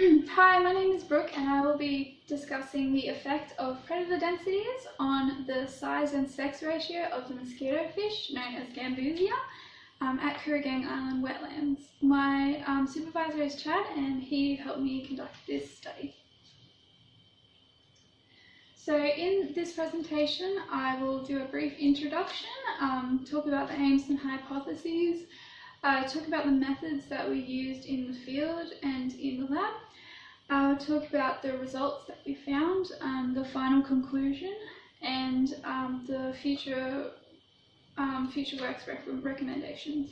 Hi, my name is Brooke and I will be discussing the effect of predator densities on the size and sex ratio of the mosquito fish known as Gambusia at Kooragang Island wetlands. My supervisor is Chad and he helped me conduct this study. So in this presentation I will do a brief introduction, talk about the aims and hypotheses, talk about the methods that we used in the field and in the lab. I'll talk about the results that we found, the final conclusion, and the future works recommendations.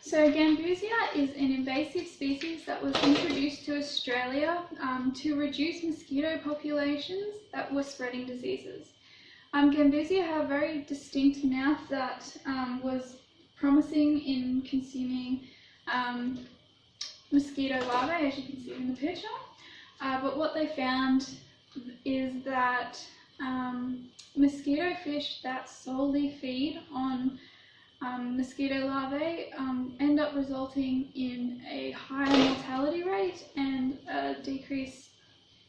So Gambusia is an invasive species that was introduced to Australia to reduce mosquito populations that were spreading diseases. Gambusia had a very distinct mouth that was promising in consuming mosquito larvae, as you can see in the picture. But what they found is that mosquito fish that solely feed on mosquito larvae end up resulting in a higher mortality rate and a decrease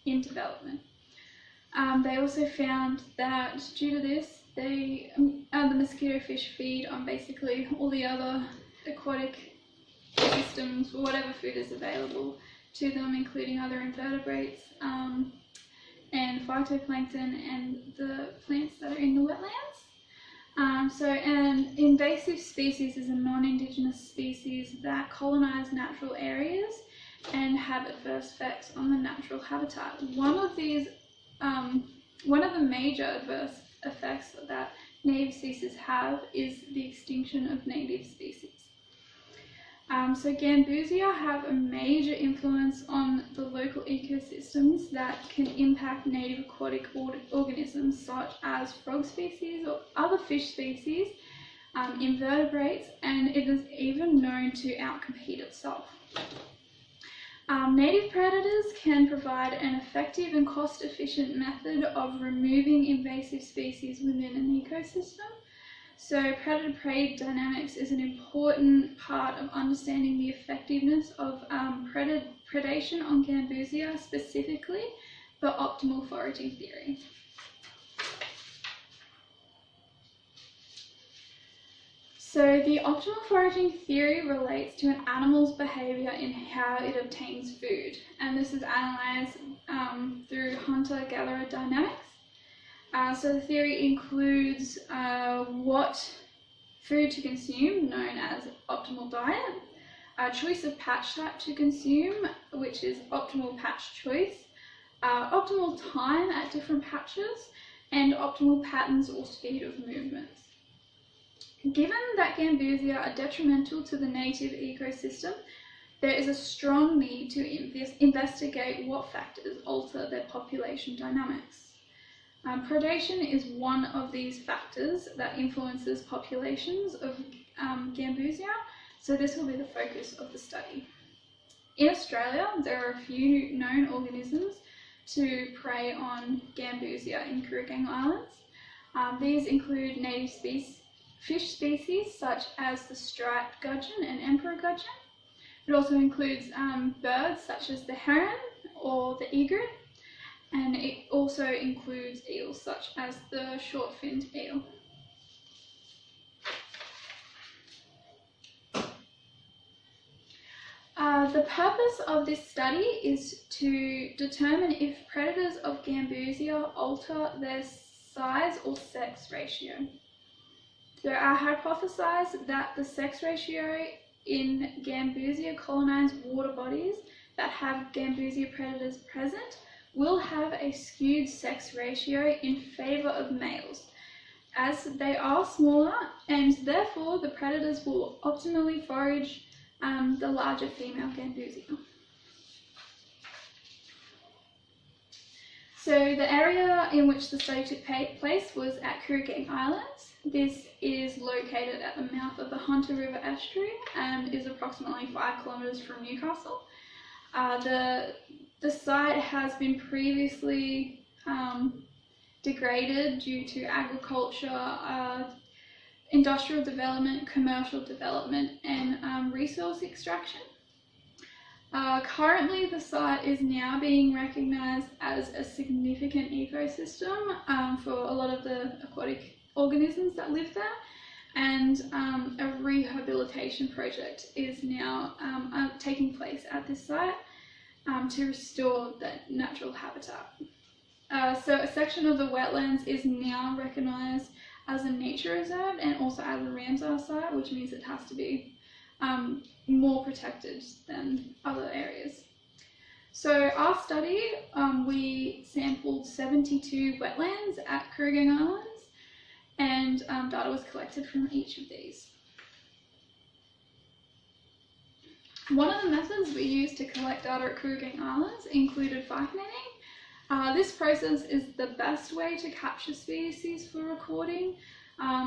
in development. They also found that due to this, the mosquito fish feed on basically all the other aquatic systems, or whatever food is available to them, including other invertebrates and phytoplankton and the plants that are in the wetlands. So an invasive species is a non-indigenous species that colonize natural areas and have adverse effects on the natural habitat. One of the major adverse effects that native species have is the extinction of native species. So Gambusia have a major influence on the local ecosystems that can impact native aquatic organisms such as frog species or other fish species, invertebrates, and it is even known to outcompete itself. Native predators can provide an effective and cost-efficient method of removing invasive species within an ecosystem. So predator-prey dynamics is an important part of understanding the effectiveness of predation on Gambusia, specifically for optimal foraging theory. So the optimal foraging theory relates to an animal's behaviour in how it obtains food, and this is analysed through hunter-gatherer dynamics. So the theory includes what food to consume, known as optimal diet, choice of patch type to consume, which is optimal patch choice, optimal time at different patches, and optimal patterns or speed of movements. Given that Gambusia are detrimental to the native ecosystem, there is a strong need to investigate what factors alter their population dynamics. Predation is one of these factors that influences populations of Gambusia, so this will be the focus of the study. In Australia, there are a few known organisms to prey on Gambusia in Kooragang Islands. These include native fish species such as the striped gudgeon and emperor gudgeon. It also includes birds such as the heron or the egret, and it also includes eels such as the short-finned eel. The purpose of this study is to determine if predators of Gambusia alter their size or sex ratio. There are hypothesized that the sex ratio in Gambusia colonized water bodies that have Gambusia predators present will have a skewed sex ratio in favour of males, as they are smaller and therefore the predators will optimally forage the larger female Gambusia. So the area in which the study took place was at Kooragang Islands. This is located at the mouth of the Hunter River estuary and is approximately 5 kilometres from Newcastle. The site has been previously degraded due to agriculture, industrial development, commercial development, and resource extraction. Currently, the site is now being recognised as a significant ecosystem for a lot of the aquatic organisms that live there, and a rehabilitation project is now taking place at this site to restore that natural habitat. So a section of the wetlands is now recognised as a nature reserve and also as a Ramsar site, which means it has to be more protected than other areas. So our study, we sampled 72 wetlands at Kruger Islands, and data was collected from each of these. One of the methods we used to collect data at Kruger Islands included fyke netting. This process is the best way to capture species for recording.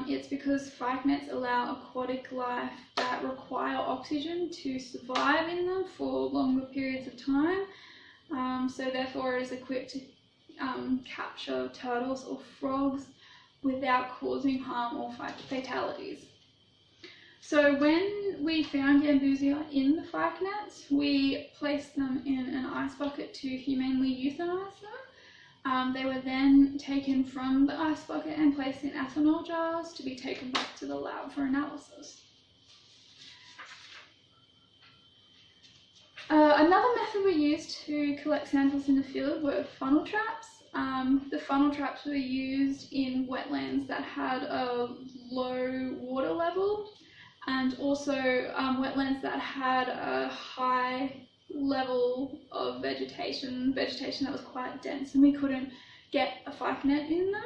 It's because fyke nets allow aquatic life that require oxygen to survive in them for longer periods of time. So therefore it is equipped to capture turtles or frogs without causing harm or fatalities. So when we found Gambusia in the fyke nets, we placed them in an ice bucket to humanely euthanize them. They were then taken from the ice bucket and placed in ethanol jars to be taken back to the lab for analysis. Another method we used to collect samples in the field were funnel traps. The funnel traps were used in wetlands that had a low water level, and also wetlands that had a high level of vegetation that was quite dense, and we couldn't get a fyke net in them.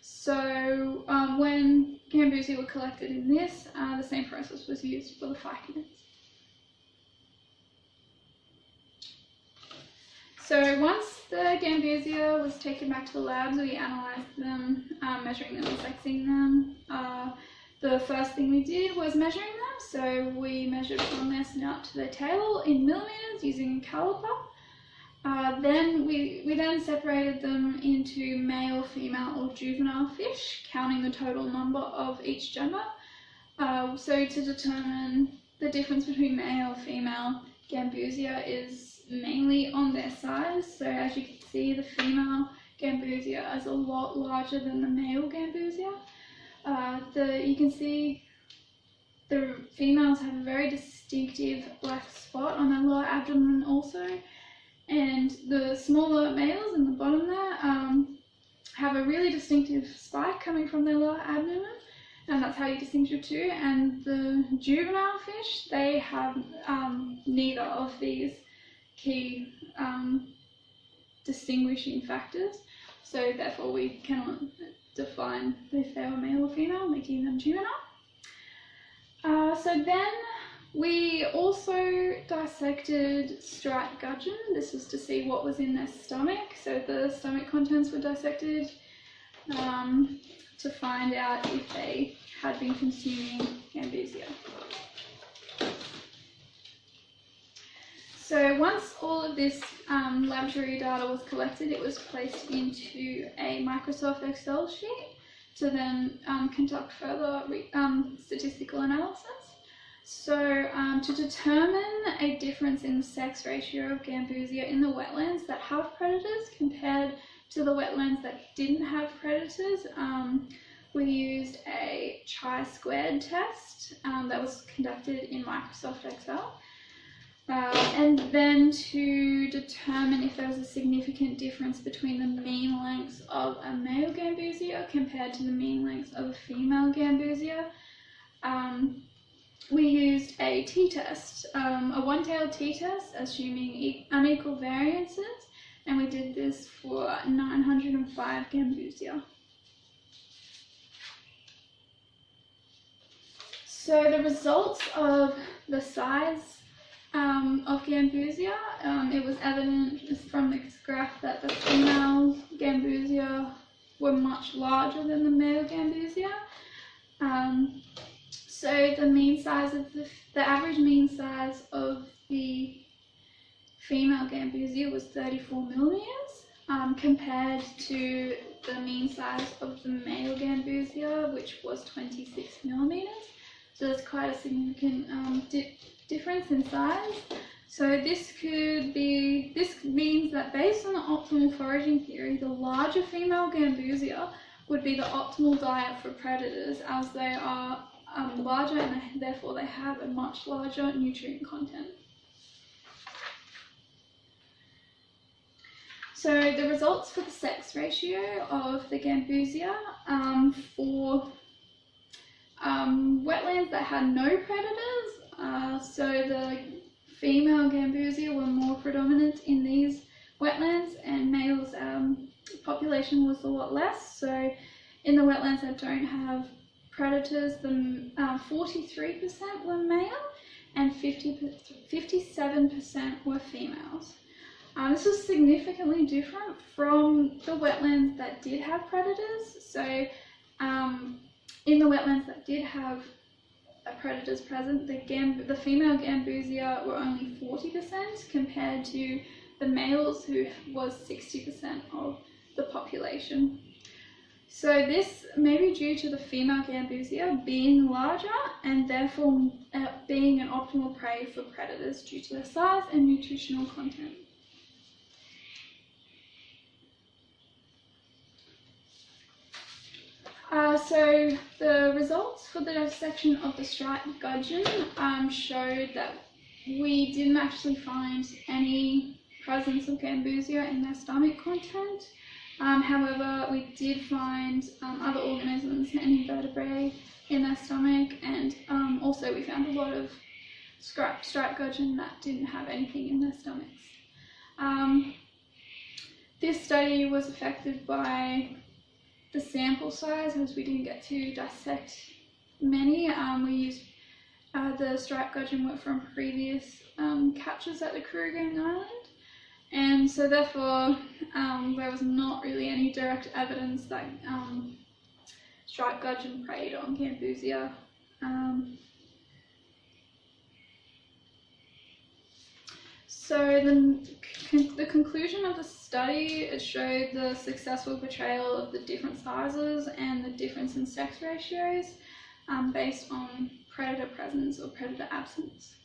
So when Gambusia were collected in this, the same process was used for the fyke nets. So once the Gambusia was taken back to the labs, we analysed them, measuring them and sexing them. The first thing we did was measuring them, so we measured from their snout to their tail in millimetres using a caliper. Then we then separated them into male, female or juvenile fish, counting the total number of each gender. So to determine the difference between male and female Gambusia is mainly on their size. So as you can see, the female Gambusia is a lot larger than the male Gambusia. You can see the females have a very distinctive black spot on their lower abdomen also, and the smaller males in the bottom there have a really distinctive spike coming from their lower abdomen, and that's how you distinguish the two. And the juvenile fish, they have neither of these key distinguishing factors, so therefore we cannot define if they were male or female, making them juvenile. So then we also dissected striped gudgeon. This was to see what was in their stomach. So the stomach contents were dissected to find out if they had been consuming Gambusia. So once all of this laboratory data was collected, it was placed into a Microsoft Excel sheet to then conduct further statistical analysis. So to determine a difference in the sex ratio of Gambusia in the wetlands that have predators compared to the wetlands that didn't have predators, we used a chi-squared test that was conducted in Microsoft Excel. And then to determine if there was a significant difference between the mean lengths of a male Gambusia compared to the mean lengths of a female Gambusia, we used a t-test, a one-tailed t-test, assuming unequal variances, and we did this for 905 Gambusia. So the results of the size of Gambusia, it was evident from this graph that the female Gambusia were much larger than the male Gambusia. So the mean size of the average mean size of the female Gambusia was 34 millimeters, compared to the mean size of the male Gambusia, which was 26 millimeters. So there's quite a significant difference in size. So this means that based on the optimal foraging theory, the larger female Gambusia would be the optimal diet for predators, as they are larger and therefore they have a much larger nutrient content. So the results for the sex ratio of the Gambusia for wetlands that had no predators, so the female Gambusia were more predominant in these wetlands, and males' population was a lot less. So in the wetlands that don't have predators, the 43% were male and 57% were females. This was significantly different from the wetlands that did have predators. So in the wetlands that did have predators present, the female Gambusia were only 40% compared to the males, who was 60% of the population. So this may be due to the female Gambusia being larger and therefore being an optimal prey for predators due to their size and nutritional content. So the results for the dissection of the striped gudgeon showed that we didn't actually find any presence of Gambusia in their stomach content. However, we did find other organisms and invertebrates in their stomach, and also we found a lot of striped gudgeon that didn't have anything in their stomachs. This study was affected by the sample size, as we didn't get to dissect many. We used the striped gudgeon were from previous captures at the Kruger Island, and so therefore there was not really any direct evidence that striped gudgeon preyed on Gambusia. So the conclusion of the study showed the successful portrayal of the different sizes and the difference in sex ratios based on predator presence or predator absence.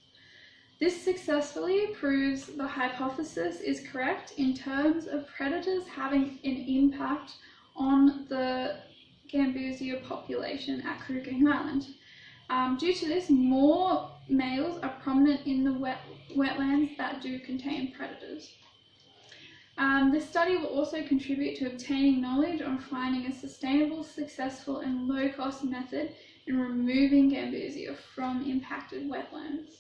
This successfully proves the hypothesis is correct in terms of predators having an impact on the Gambusia population at Kruger Island. Due to this, more males are prominent in the wetlands that do contain predators. This study will also contribute to obtaining knowledge on finding a sustainable, successful and low-cost method in removing Gambusia from impacted wetlands.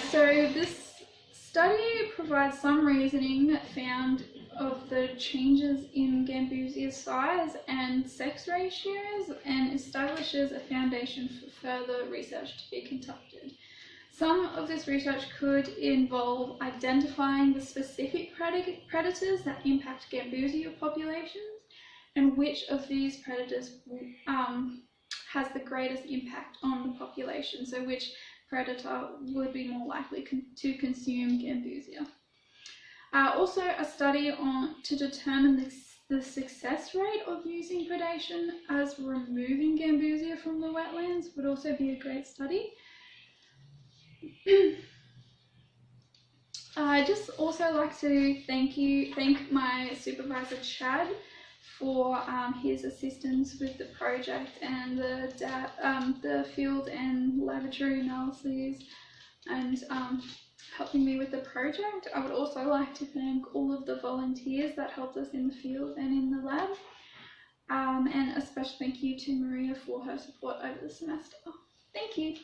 So this study provides some reasoning found of the changes in Gambusia's size and sex ratios, and establishes a foundation for further research to be conducted. Some of this research could involve identifying the specific predators that impact Gambusia populations, and which of these predators has the greatest impact on the population, so which predator would be more likely to consume Gambusia. Also, a study to determine the success rate of using predation as removing Gambusia from the wetlands would also be a great study. I just also like to thank my supervisor Chad for his assistance with the project and the field and laboratory analyses, and helping me with the project. I would also like to thank all of the volunteers that helped us in the field and in the lab, and a special thank you to Maria for her support over the semester. Thank you.